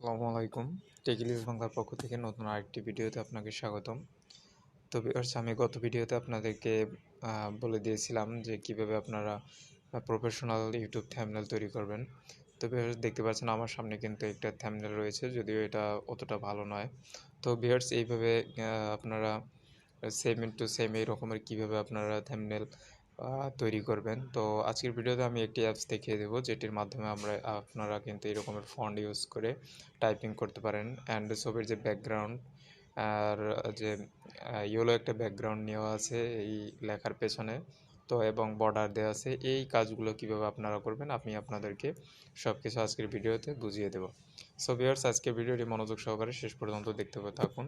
আসসালামু আলাইকুম। টেকিলিস বাংলার পক্ষ থেকে নতুন আরেকটি ভিডিওতে আপনাকে স্বাগতম। তো ভিউয়ার্স, আমি গত ভিডিওতে আপনাদেরকে বলে দিয়েছিলাম যে কিভাবে আপনারা প্রফেশনাল ইউটিউব থাম্বনেল তৈরি করবেন। তো ভিউয়ার্স, দেখতে পাচ্ছেন আমার সামনে কিন্তু একটা থাম্বনেল রয়েছে, যদিও এটা অতটা ভালো নয়। তো ভিউয়ার্স, এইভাবে আপনারা সেম ইনটু সেম এই রকমের কীভাবে আপনারা থাম্বনেল তৈরি করবেন। তো আজকের ভিডিওতে আমি একটি অ্যাপস দেখিয়ে দেবো, যেটির মাধ্যমে আপনারা কিন্তু এই রকমের ফন্ট ইউজ করে টাইপিং করতে পারেন। অ্যান্ড ছবির যে ব্যাকগ্রাউন্ড আর যে ইয়েলো একটা ব্যাকগ্রাউন্ড নেওয়া আছে এই লেখার পেছনে, তো এবং বর্ডার দেওয়া আছে, এই কাজগুলো কিভাবে আপনারা করবেন আমি আপনাদেরকে সব কিছু আজকের ভিডিওতে বুঝিয়ে দেবো। সো ভিউয়ার্স, আজকের ভিডিওটি মনোযোগ সহকারে শেষ পর্যন্ত দেখতে থাকুন।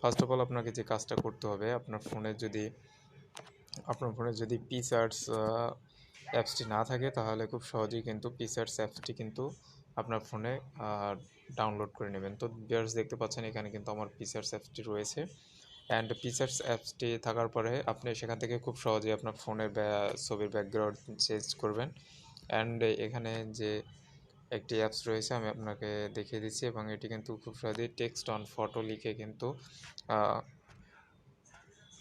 ফার্স্ট অফ অল আপনাকে যে কাজটা করতে হবে, আপনার ফোনে যদি পিসার্স অ্যাপসটি না থাকে তাহলে খুব সহজেই কিন্তু পিসার্স অ্যাপসটি কিন্তু আপনার ফোনে ডাউনলোড করে নেবেন। তো ভিউয়ার্স, দেখতে পাচ্ছেন এখানে কিন্তু আমার পিসার্স অ্যাপসটি রয়েছে। অ্যান্ড পিসার্স অ্যাপসটি থাকার পরে আপনি সেখান থেকে খুব সহজেই আপনার ফোনের ছবির ব্যাকগ্রাউন্ড চেঞ্জ করবেন। অ্যান্ড এখানে যে একটি অ্যাপস রয়েছে আমি আপনাকে দেখিয়ে দিচ্ছি, এবং এটি কিন্তু খুব সহজেই টেক্সট অন ফটো লিখে কিন্তু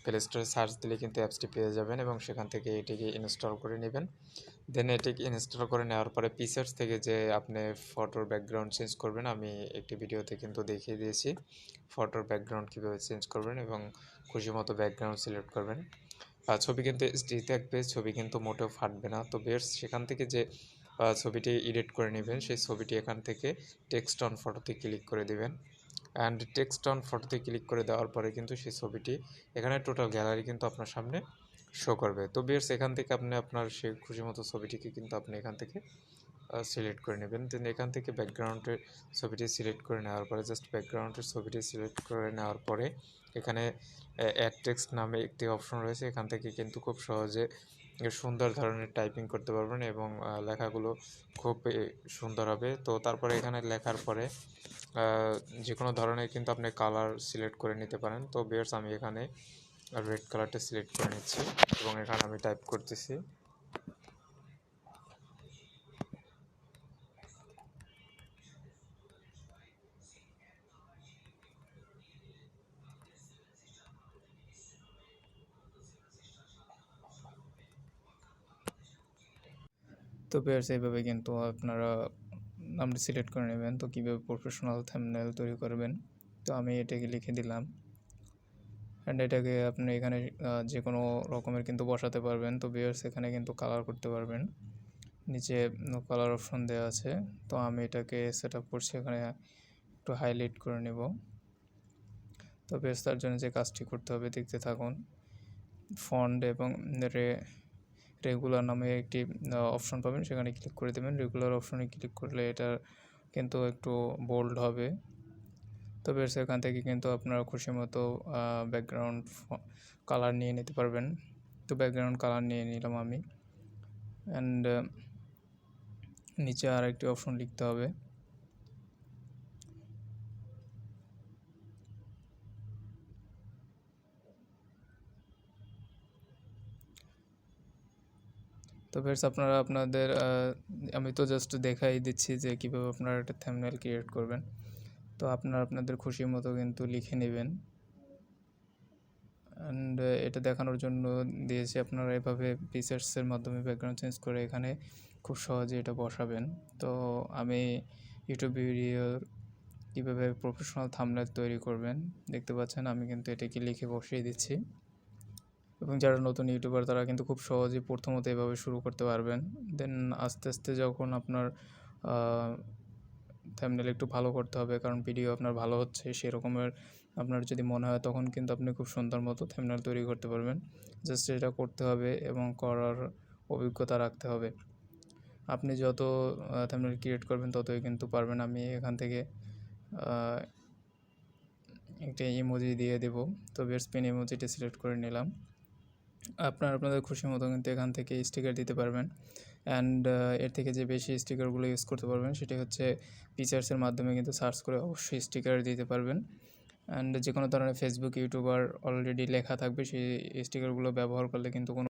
প্লে স্টোরে সার্চ দিলে কিন্তু অ্যাপসটি পেয়ে যাবেন, এবং সেখান থেকে এটিকে ইনস্টল করে নেবেন। দেন এটিকে ইনস্টল করে নেওয়ার পরে পিসার্স থেকে যে আপনি ফটোর ব্যাকগ্রাউন্ড চেঞ্জ করবেন, আমি একটি ভিডিওতে কিন্তু দেখিয়ে দিয়েছি ফটোর ব্যাকগ্রাউন্ড কীভাবে চেঞ্জ করবেন, এবং খুশি মতো ব্যাকগ্রাউন্ড সিলেক্ট করবেন। ছবি কিন্তু এইচডি থাকবে, ছবি কিন্তু মোটেও ফাটবে না। তো বেশ, সেখান থেকে যে ছবিটি এডিট করে নেবেন সেই ছবিটি এখান থেকে টেক্সট অন ফটোতে ক্লিক করে দেবেন। অ্যান্ড টেক্সট অন ফটোতে ক্লিক করে দেওয়ার পরে কিন্তু সেই ছবিটি এখানে টোটাল গ্যালারি কিন্তু আপনার সামনে শো করবে। তো বেশ, এখান থেকে আপনি আপনার সেই খুশি মতো ছবিটিকে কিন্তু আপনি এখান থেকে সিলেক্ট করে নেবেন। দেন এখান থেকে ব্যাকগ্রাউন্ডের ছবিটি সিলেক্ট করে নেওয়ার পরে জাস্ট ব্যাকগ্রাউন্ডের ছবিটি সিলেক্ট করে নেওয়ার পরে এখানে অ্যাড টেক্সট নামে একটি অপশন রয়েছে, এখান থেকে কিন্তু খুব সহজে সুন্দর ধরনের টাইপিং করতে পারবেন, এবং লেখাগুলো খুব সুন্দর হবে। তো তারপরে এখানে লেখার পরে যে কোনো ধরনের কিন্তু আপনি কালার সিলেক্ট করে নিতে পারেন। তো ভিউয়ার্স, আমি এখানে রেড কালারটা সিলেক্ট করে নিচ্ছি, এবং এখানে আমি টাইপ করতেছি। তো ভিউয়ার্স, এইভাবে কিন্তু আপনারা নামটি সিলেক্ট করে নেবেন। তো কীভাবে প্রফেশনাল থাম্বনেল তৈরি করবেন, তো আমি এটাকে লিখে দিলাম। অ্যান্ড এটাকে আপনি এখানে যে কোনো রকমের কিন্তু বসাতে পারবেন। তো ভিউয়ার্স, এখানে কিন্তু কালার করতে পারবেন, নিচে কালার অপশন দেওয়া আছে। তো আমি এটাকে সেট আপ করছি, এখানে একটু হাইলাইট করে নেব। তো ভিউয়ার্স, তার জন্য যে কাজটি করতে হবে দেখতে থাকুন। ফন্ট এবং রেগুলার নামে একটি অপশন পাবেন, সেখানে ক্লিক করে দেবেন। রেগুলার অপশনে ক্লিক করলে এটা কিন্তু একটু বোল্ড হবে। তো বেশ, এখান থেকে কিন্তু আপনারা খুশি মতো ব্যাকগ্রাউন্ড কালার নিয়ে নিতে পারবেন। তো ব্যাকগ্রাউন্ড কালার নিয়ে নিলাম আমি। অ্যান্ড নিচে আর একটি অপশন লিখতে হবে। তো বেশ, আপনারা আপনাদের আমি তো জাস্ট দেখাই দিচ্ছি যে কীভাবে আপনারা একটা থাম্বনেল ক্রিয়েট করবেন। তো আপনারা আপনাদের খুশি মতো কিন্তু লিখে নেবেন। অ্যান্ড এটা দেখানোর জন্য দিয়েছি, আপনারা এভাবে পিসার্সের মাধ্যমে ব্যাকগ্রাউন্ড চেঞ্জ করে এখানে খুব সহজে এটা বসাবেন। তো আমি ইউটিউব ভিডিওর কীভাবে প্রফেশনাল থাম্বনেল তৈরি করবেন দেখতে পাচ্ছেন, আমি কিন্তু এটাকে লিখে বসিয়ে দিচ্ছি। এবং যারা নতুন ইউটিউবার তারা কিন্তু খুব সহজেই প্রথমত এভাবে শুরু করতে পারবেন। দেন আস্তে আস্তে যখন আপনার থাম্বনেল একটু ভালো করতে হবে, কারণ ভিডিও আপনার ভালো হচ্ছে সেরকমের আপনার যদি মনে হয়, তখন কিন্তু আপনি খুব সুন্দর মতো থাম্বনেল তৈরি করতে পারবেন। জাস্ট এটা করতে হবে এবং করার অভিজ্ঞতা রাখতে হবে। আপনি যত থাম্বনেল ক্রিয়েট করবেন ততই কিন্তু পারবেন। আমি এখান থেকে একটা ইমোজি দিয়ে দেব। তো বেস্ট পেন ইমোজিটা সিলেক্ট করে নিলাম। আপনাদের খুশি মতো কিন্তু এখান থেকে স্টিকার দিতে পারবেন। অ্যান্ড এর থেকে যে বেশি স্টিকারগুলো ইউজ করতে পারবেন সেটি হচ্ছে পিকচার্সের মাধ্যমে কিন্তু সার্চ করে অবশ্যই স্টিকার দিতে পারবেন। অ্যান্ড যে কোনো ধরনের ফেসবুক ইউটিউবার অলরেডি লেখা থাকবে, সেই স্টিকারগুলো ব্যবহার করলে কিন্তু কোনো